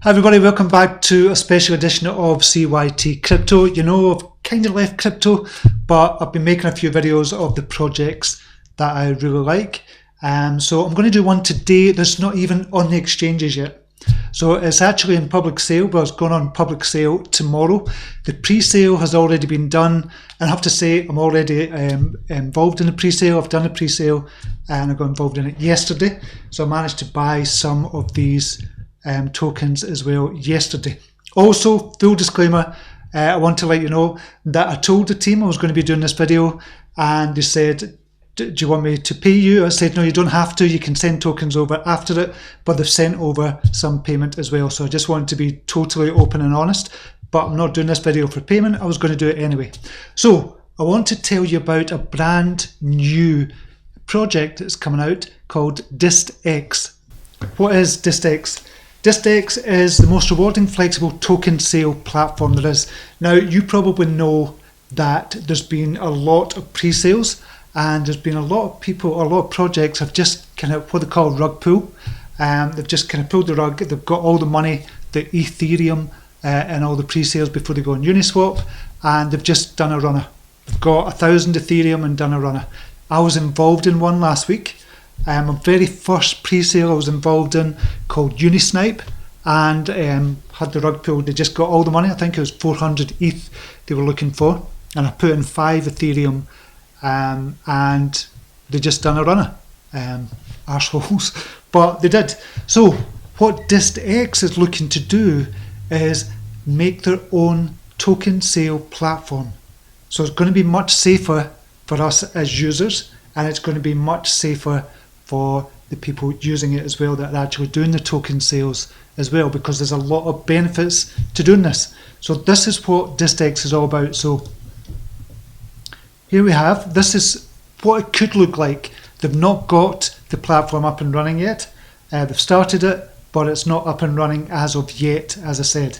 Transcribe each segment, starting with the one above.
Hi everybody, welcome back to a special edition of CYT-Crypto. You know, I've kind of left crypto, but I've been making a few videos of the projects that I really like. So I'm going to do one today that's not even on the exchanges yet. So it's actually in public sale, but it's going on public sale tomorrow. The pre-sale has already been done, and I have to say I'm already involved in the pre-sale. I've done the pre-sale and I got involved in it yesterday. So I managed to buy some of these tokens as well yesterday. Also, full disclaimer, I want to let you know that I told the team I was going to be doing this video, and they said, do you want me to pay you? I said, no, you don't have to. You can send tokens over after it, but they've sent over some payment as well. So I just wanted to be totally open and honest, but I'm not doing this video for payment. I was going to do it anyway. So I want to tell you about a brand new project that's coming out called DistX. What is DistX? DistX is the most rewarding flexible token sale platform there is. Now, you probably know that there's been a lot of pre-sales, and there's been a lot of people, a lot of projects have just kind of what they call rug pull. They've just kind of pulled the rug. They've got all the money, the Ethereum and all the pre-sales before they go on Uniswap, and they've just done a runner. They've got 1,000 Ethereum and done a runner. I was involved in one last week. My very first pre-sale I was involved in, called Unisnipe, and had the rug pulled. They just got all the money. I think it was 400 ETH they were looking for, and I put in 5 Ethereum, and they just done a runner. Arseholes, but they did. So what DistX is looking to do is make their own token sale platform. So it's going to be much safer for us as users, and it's going to be much safer for the people using it as well, that are actually doing the token sales as well, because there's a lot of benefits to doing this. So this is what DistX is all about. So here we have, this is what it could look like. They've not got the platform up and running yet. They've started it, but it's not up and running as of yet, as I said.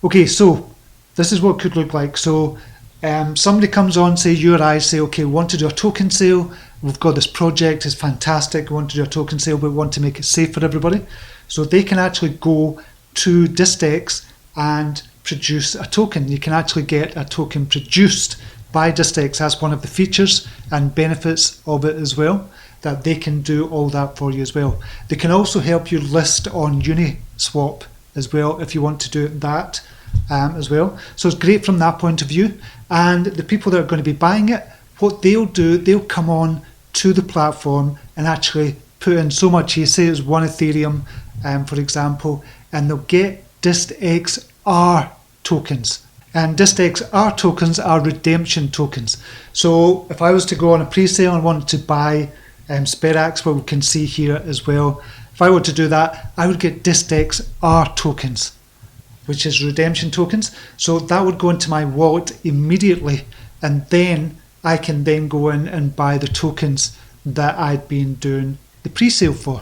Okay, so this is what it could look like. So somebody comes on, say you or I say, okay, we want to do a token sale. We've got this project, it's fantastic. We want to do a token sale, but we want to make it safe for everybody. So they can actually go to DistX and produce a token. You can actually get a token produced by DistX. That's one of the features and benefits of it as well, that they can do all that for you as well. They can also help you list on Uniswap as well, if you want to do that as well. So it's great from that point of view. And the people that are going to be buying it, what they'll do, they'll come on to the platform and actually put in so much. You say it's 1 Ethereum, for example, and they'll get DistXR tokens. And DistXR tokens are redemption tokens. So if I was to go on a pre-sale and wanted to buy Sperax, what we can see here as well, if I were to do that, I would get DistXR tokens, which is redemption tokens. So that would go into my wallet immediately, and then I can then go in and buy the tokens that I'd been doing the pre-sale for,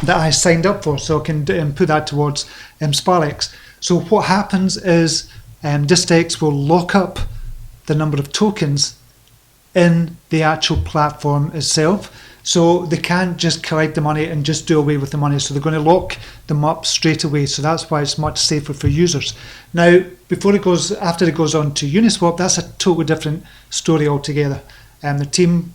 that I signed up for. So I can put that towards Sparx. So what happens is DistX will lock up the number of tokens in the actual platform itself. So they can't just collect the money and just do away with the money. So they're going to lock them up straight away. So that's why it's much safer for users. Now, after it goes on to Uniswap, that's a totally different story altogether. And the team,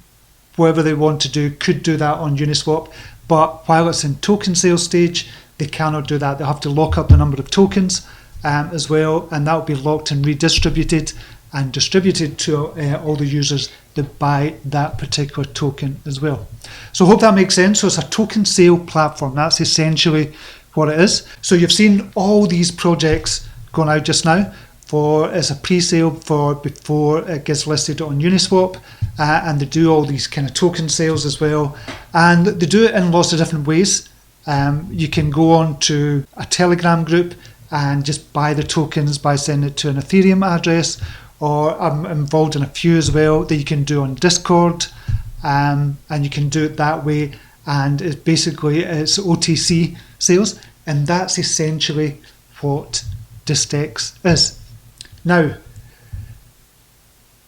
whatever they want to do, could do that on Uniswap. But while it's in token sale stage, they cannot do that. They have to lock up the number of tokens as well, and that will be locked and redistributed and distributed to all the users that buy that particular token as well. So I hope that makes sense. So it's a token sale platform. That's essentially what it is. So you've seen all these projects going out just now as a pre-sale for before it gets listed on Uniswap, and they do all these kind of token sales as well, and they do it in lots of different ways. You can go on to a Telegram group and just buy the tokens by sending it to an Ethereum address, or I'm involved in a few as well that you can do on Discord, and you can do it that way, and it's OTC sales, and that's essentially what DistX is. Now,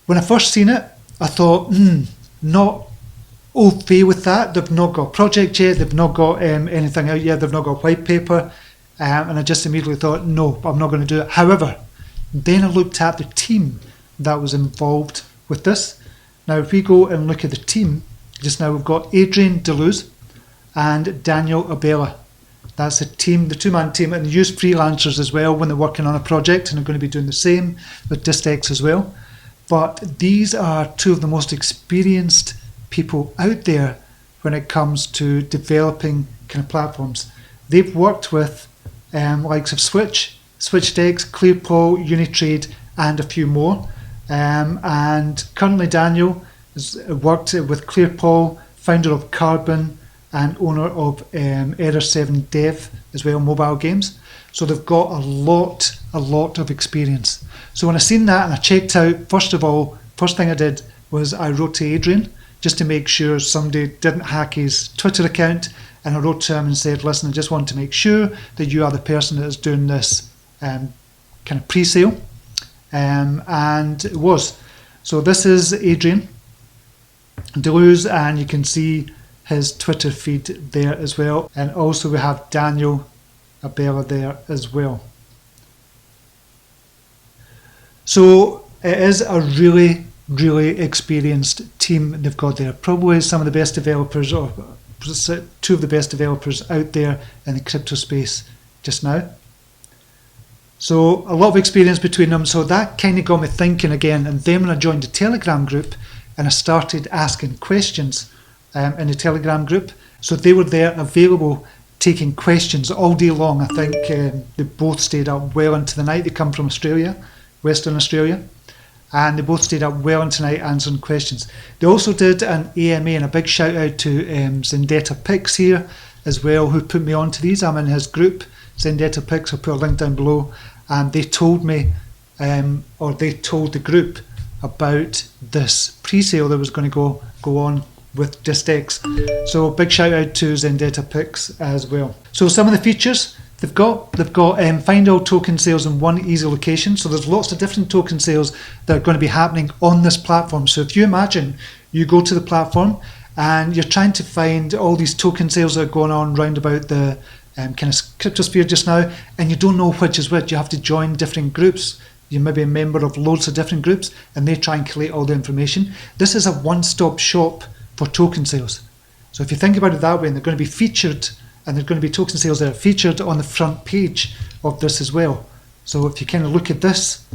when I first seen it, I thought, not au fait with that. They've not got a project yet, they've not got anything out yet, they've not got a white paper. and I just immediately thought, no, I'm not going to do it. However, then I looked at the team that was involved with this. Now, if we go and look at the team, just now we've got Adrian Deleuze and Daniel Abela. That's the team, the two-man team, and they use freelancers as well when they're working on a project, and they're going to be doing the same with DistX as well. But these are two of the most experienced people out there when it comes to developing kind of platforms. They've worked with likes of Switch, SwitchDex, ClearPaw, Unitrade, and a few more. And currently Daniel has worked with ClearPaw, founder of Carbon, and owner of Error 7 Dev as well, mobile games. So they've got a lot of experience. So when I seen that and I checked out, first thing I did was I wrote to Adrian just to make sure somebody didn't hack his Twitter account, and I wrote to him and said, listen, I just want to make sure that you are the person that is doing this kind of pre-sale, and it was. So this is Adrian Deleuze, and you can see his Twitter feed there as well, and also we have Daniel Abela there as well. So it is a really experienced team they've got there. Probably some of the best developers, or two of the best developers out there in the crypto space just now. So a lot of experience between them. So that kind of got me thinking again. And then when I joined the Telegram group and I started asking questions in the Telegram group, so they were there available taking questions all day long. I think they both stayed up well into the night. They come from Australia, Western Australia, and they both stayed up well into the night answering questions. They also did an AMA, and a big shout out to Zendetta Pix here as well, who put me onto these. I'm in his group, Zendetta Pix. I'll put a link down below. And they told me, or they told the group about this pre-sale that was going to go on with DistX. So big shout out to Zendetta Pix as well. So some of the features they've got find all token sales in one easy location. So there's lots of different token sales that are going to be happening on this platform. So if you imagine you go to the platform and you're trying to find all these token sales that are going on round about the kind of cryptosphere just now, and you don't know which is which, you have to join different groups. You may be a member of loads of different groups, and they try and collate all the information. This is a one-stop shop for token sales. So if you think about it that way, and they're going to be featured, and they're going to be token sales that are featured on the front page of this as well. So if you kind of look at this,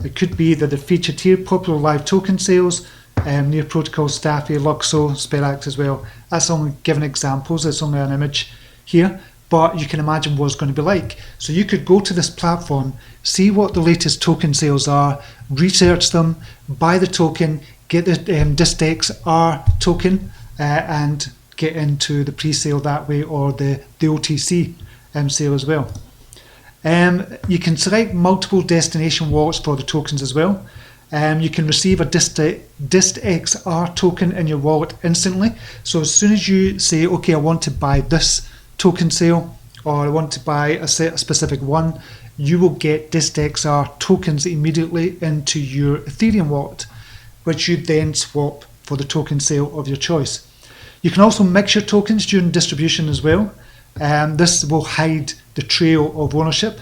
it could be that they're featured here: popular live token sales, Near Protocol, Staffy, Luxo, Sperax as well. That's only giving examples, it's only an image here, but you can imagine what it's going to be like. So you could go to this platform, see what the latest token sales are, research them, buy the token, get the DistX R token, and get into the pre-sale that way, or the OTC sale as well. You can select multiple destination wallets for the tokens as well. You can receive a DistX R token in your wallet instantly. So as soon as you say, okay, I want to buy this token sale, or I want to buy a specific one, you will get DistXR tokens immediately into your Ethereum wallet, which you then swap for the token sale of your choice. You can also mix your tokens during distribution as well. This will hide the trail of ownership,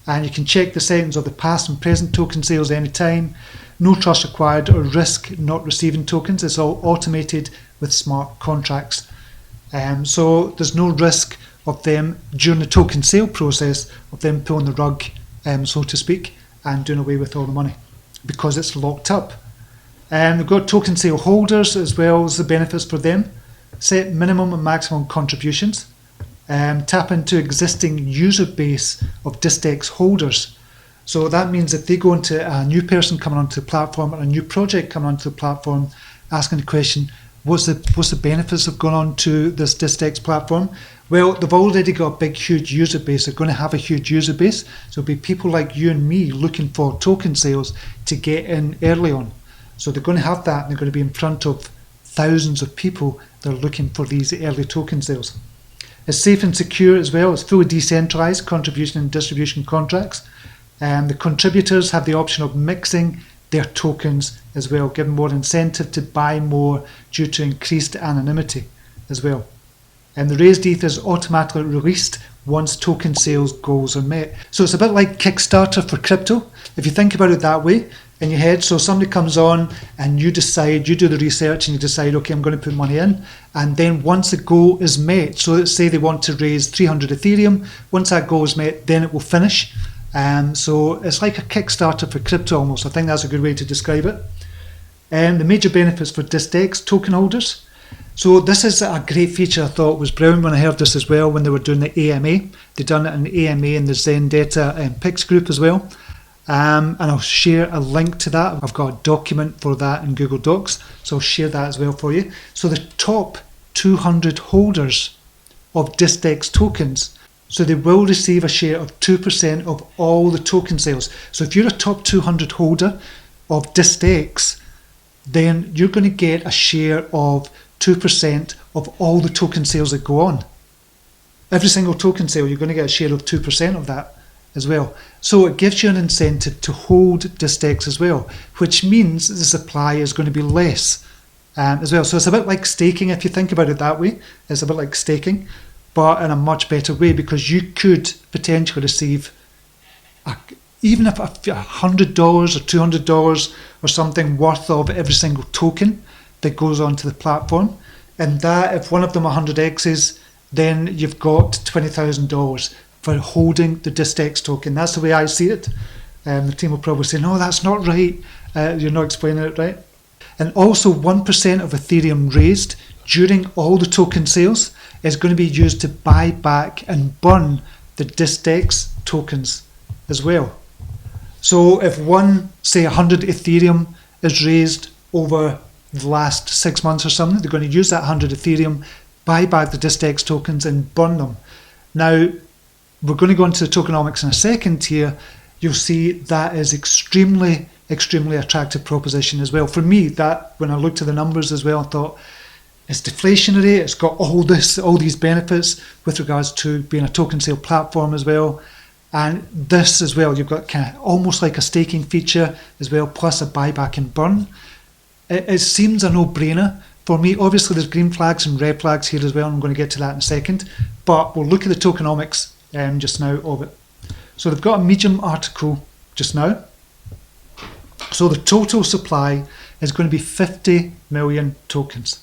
and you can check the settings of the past and present token sales anytime. No trust required or risk not receiving tokens. It's all automated with smart contracts. So there's no risk of them during the token sale process of them pulling the rug, so to speak, and doing away with all the money, because it's locked up. We've got token sale holders as well as the benefits for them. Set minimum and maximum contributions. Tap into existing user base of DistX holders. So that means if they go into a new person coming onto the platform, or a new project coming onto the platform, asking the question, what's the benefits of going on to this DistX platform? Well, they've already got a big, huge user base. They're going to have a huge user base. So it'll be people like you and me looking for token sales to get in early on. So they're going to have that, and they're going to be in front of thousands of people that are looking for these early token sales. It's safe and secure as well. It's fully decentralized contribution and distribution contracts. The contributors have the option of mixing their tokens as well, giving more incentive to buy more due to increased anonymity as well. And the raised ETH is automatically released once token sales goals are met. So it's a bit like Kickstarter for crypto, if you think about it that way in your head. So somebody comes on and you decide, you do the research and you decide, okay, I'm going to put money in. And then once the goal is met, so let's say they want to raise 300 Ethereum, once that goal is met, then it will finish. So it's like a Kickstarter for crypto almost. I think that's a good way to describe it. The major benefits for DistX token holders. So this is a great feature. I thought was brilliant when I heard this as well when they were doing the AMA. They've done it in the AMA in the Zendata and Pix group as well. And I'll share a link to that. I've got a document for that in Google Docs, so I'll share that as well for you. So the top 200 holders of DistX tokens, so they will receive a share of 2% of all the token sales. So if you're a top 200 holder of DistX, then you're going to get a share of 2% of all the token sales that go on. Every single token sale, you're going to get a share of 2% of that as well. So it gives you an incentive to hold DistX as well, which means the supply is going to be less as well. So it's a bit like staking if you think about it that way. It's a bit like staking, but in a much better way, because you could potentially receive even if $100 or $200 or something worth of every single token that goes onto the platform. And that, if one of them 100x's, then you've got $20,000 for holding the DistX token. That's the way I see it. The team will probably say, no, that's not right. You're not explaining it right. And also 1% of Ethereum raised during all the token sales is going to be used to buy back and burn the DistX tokens as well. So if say 100 Ethereum is raised over the last 6 months or something, they're going to use that 100 Ethereum, buy back the DistX tokens and burn them. Now, we're going to go into the tokenomics in a second here. You'll see that is extremely attractive proposition as well. For me, that when I looked at the numbers as well, I thought it's deflationary, it's got all these benefits with regards to being a token sale platform as well. And this as well, you've got kind of almost like a staking feature as well, plus a buyback and burn. It seems a no-brainer for me. Obviously, there's green flags and red flags here as well. I'm going to get to that in a second. But we'll look at the tokenomics just now of it. So they've got a Medium article just now. So the total supply is going to be 50 million tokens.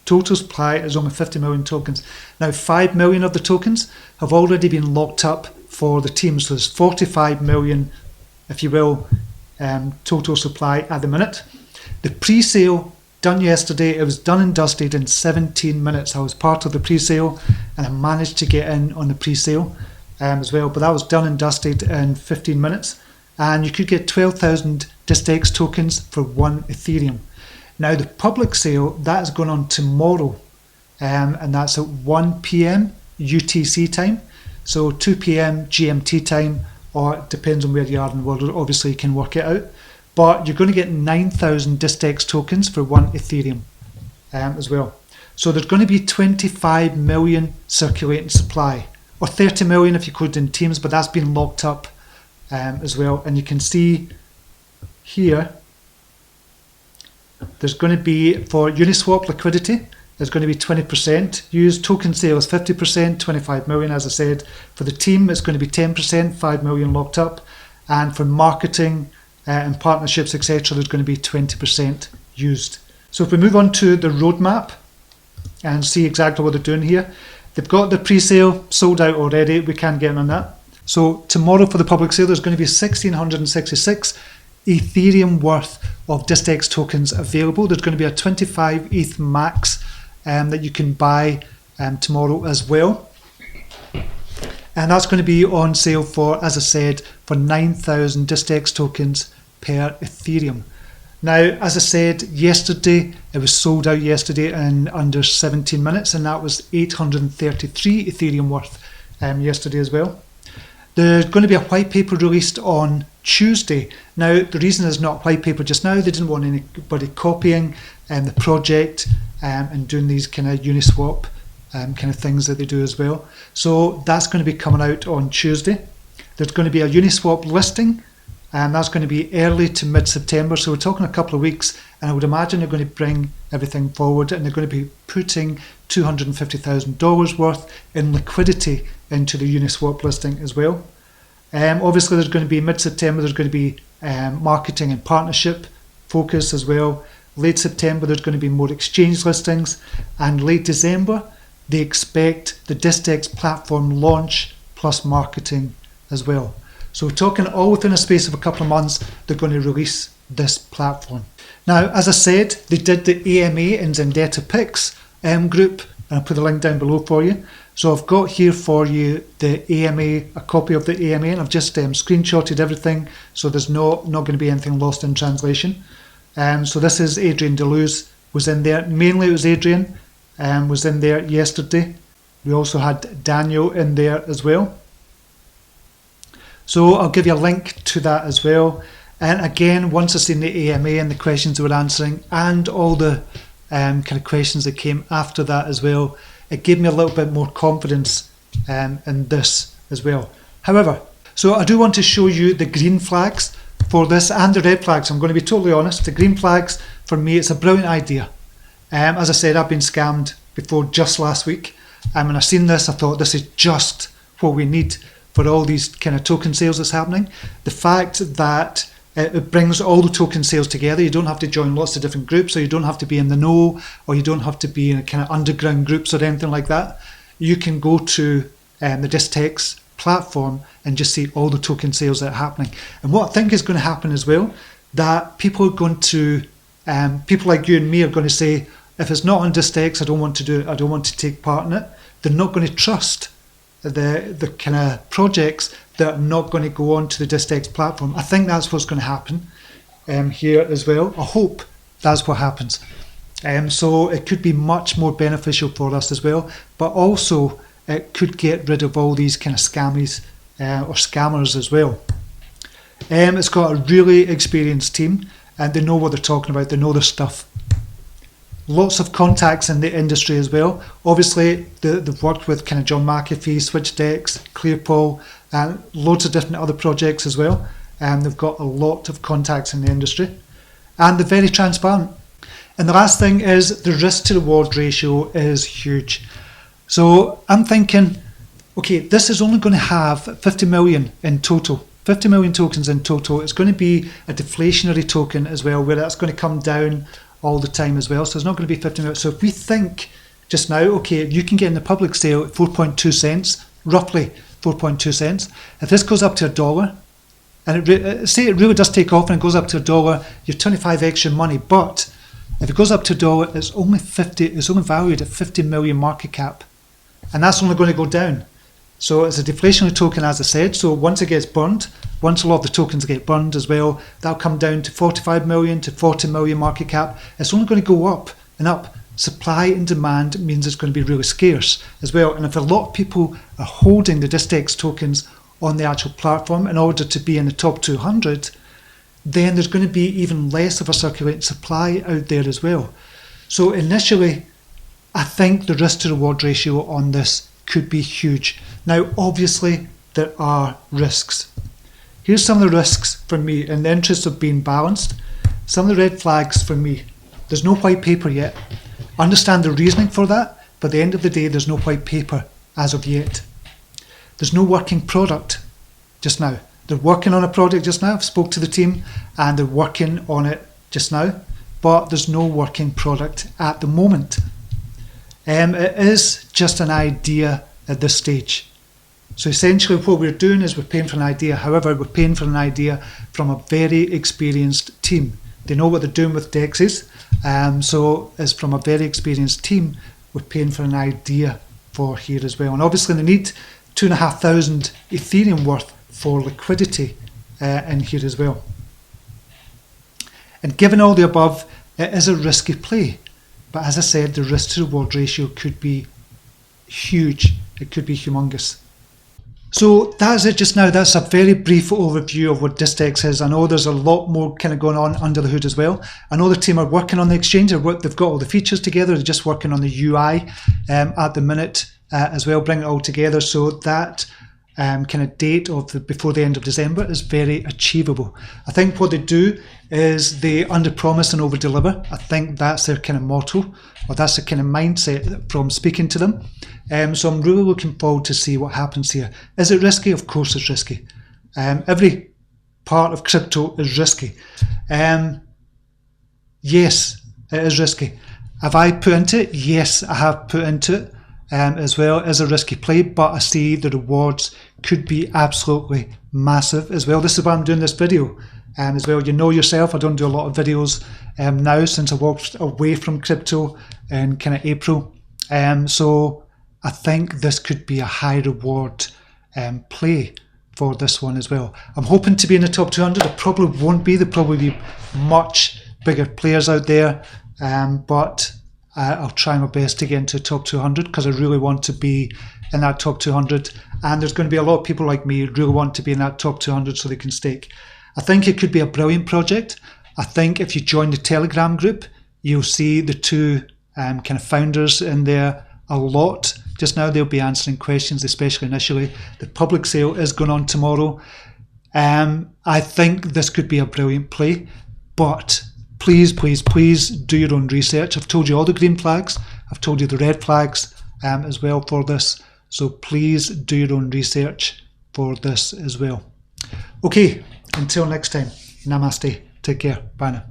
Total supply is only 50 million tokens. Now, 5 million of the tokens have already been locked up for the team. So there's 45 million, if you will, total supply at the minute. The pre-sale done yesterday, it was done and dusted in 17 minutes. I was part of the pre-sale and I managed to get in on the pre-sale as well, but that was done and dusted in 15 minutes. And you could get 12,000 DistX tokens for 1 Ethereum. Now the public sale, that is going on tomorrow, and that's at 1 p.m. UTC time. So 2 p.m. GMT time, or it depends on where you are in the world. Obviously you can work it out. But you're going to get 9,000 DistX tokens for 1 Ethereum as well. So there's going to be 25 million circulating supply, or 30 million if you could in teams, but that's been locked up as well. And you can see here, there's going to be, for Uniswap liquidity, there's going to be 20% used. Token sales 50%, 25 million as I said. For the team, it's going to be 10%, 5 million locked up. And for marketing and partnerships, etc., there's going to be 20% used. So if we move on to the roadmap and see exactly what they're doing here, they've got the pre-sale sold out already. We can't get in on that. So tomorrow for the public sale, there's going to be 1,666 Ethereum worth of DistX tokens available. There's going to be a 25 ETH max that you can buy tomorrow as well. And that's going to be on sale for, as I said, for 9,000 DistX tokens per Ethereum. Now, as I said yesterday, it was sold out yesterday in under 17 minutes, and that was 833 Ethereum worth yesterday as well. There's going to be a white paper released on Tuesday. Now, the reason there's not a white paper just now, they didn't want anybody copying the project and doing these kind of Uniswap kind of things that they do as well. So that's going to be coming out on Tuesday. There's going to be a Uniswap listing, and that's going to be early to mid-September. So we're talking a couple of weeks, and I would imagine they're going to bring everything forward, and they're going to be putting $250,000 worth in liquidity into the Uniswap listing as well. Obviously, there's going to be mid-September, there's going to be marketing and partnership focus as well. Late September, there's going to be more exchange listings, and late December, they expect the DistX platform launch plus marketing as well. So we're talking all within a space of a couple of months, they're going to release this platform. Now, as I said, they did the AMA in Zendeta Picks group, and I'll put the link down below for you. So I've got here for you the AMA, a copy of the AMA, and I've just screenshotted everything, so there's not going to be anything lost in translation. So this is Adrian Deleuze was in there. Mainly it was Adrian was in there yesterday. We also had Daniel in there as well. So I'll give you a link to that as well. And again, once I've seen the AMA and the questions they were answering and all the kind of questions that came after that as well, it gave me a little bit more confidence in this as well. However, so I do want to show you the green flags for this and the red flags. I'm going to be totally honest. The green flags, for me, it's a brilliant idea. As I said, I've been scammed before just last week. When I seen this, I thought this is just what we need for all these kind of token sales that's happening. The fact that it brings all the token sales together. You don't have to join lots of different groups, or you don't have to be in the know, or you don't have to be in kind of underground groups or anything like that. You can go to the DistX platform and just see all the token sales that are happening. And what I think is going to happen as well, that people are going to, people like you and me are going to say, if it's not on DistX, I don't want to do it, I don't want to take part in it. They're not going to trust the kind of projects that are not going to go on to the DistX platform. I think that's what's going to happen here as well. I hope that's what happens. So it could be much more beneficial for us as well, but also it could get rid of all these kind of scammies or scammers as well. It's got a really experienced team, and they know what they're talking about, they know their stuff. Lots of contacts in the industry as well. Obviously, they've worked with kind of John McAfee, SwitchDex, ClearPoll, and loads of different other projects as well. And they've got a lot of contacts in the industry. And they're very transparent. And the last thing is the risk to reward ratio is huge. So I'm thinking, okay, this is only going to have 50 million in total. 50 million tokens in total. It's going to be a deflationary token as well, where that's going to come down all the time as well. So it's not going to be 50 million. So if we think just now, okay, you can get in the public sale at 4.2 cents, roughly 4.2 cents. If this goes up to $1, and say it really does take off and it goes up to $1, you're 25 extra money. But if it goes up to $1, it's only valued at 50 million market cap, and that's only going to go down. So it's a deflationary token, as I said. So once it gets burned, once a lot of the tokens get burned as well, that'll come down to 45 million to 40 million market cap. It's only going to go up and up. Supply and demand means it's going to be really scarce as well. And if a lot of people are holding the DistX tokens on the actual platform in order to be in the top 200, then there's going to be even less of a circulating supply out there as well. So initially, I think the risk to reward ratio on this could be huge. Now, obviously, there are risks. Here's some of the risks for me in the interest of being balanced. Some of the red flags for me. There's no white paper yet. I understand the reasoning for that, but at the end of the day, there's no white paper as of yet. There's no working product just now. They're working on a project just now. I've spoke to the team and they're working on it just now, but there's no working product at the moment. It is just an idea at this stage. So essentially what we're doing is we're paying for an idea. However, we're paying for an idea from a very experienced team. They know what they're doing with DEXs. So it's from a very experienced team. We're paying for an idea for here as well. And obviously they need 2,500 Ethereum worth for liquidity in here as well. And given all the above, it is a risky play. But as I said, the risk to reward ratio could be huge. It could be humongous. So that's it just now. That's a very brief overview of what DistX is. I know there's a lot more kind of going on under the hood as well. I know the team are working on the exchange. They've got all the features together. They're just working on the UI at the minute as well, bring it all together so that kind of date of before the end of December is very achievable. I think what they do is they under-promise and over-deliver. I think that's their kind of motto, or that's the kind of mindset from speaking to them. So I'm really looking forward to see what happens here. Is it risky? Of course it's risky. Every part of crypto is risky. Yes, it is risky. Have I put into it? Yes, I have put into it as well. As a risky play, but I see the rewards could be absolutely massive as well. This is why I'm doing this video as well. You know yourself, I don't do a lot of videos now since I walked away from crypto in kind of April. So I think this could be a high reward play for this one as well. I'm hoping to be in the top 200. I probably won't be. There'll probably be much bigger players out there, but I'll try my best to get into the top 200 because I really want to be in that top 200, and there's going to be a lot of people like me who really want to be in that top 200 so they can stake. I think it could be a brilliant project. I think if you join the Telegram group, you'll see the two kind of founders in there a lot. Just now they'll be answering questions, especially initially. The public sale is going on tomorrow. I think this could be a brilliant play, but please, please, please do your own research. I've told you all the green flags. I've told you the red flags as well for this. So please do your own research for this as well. Okay, until next time, namaste. Take care. Bye now.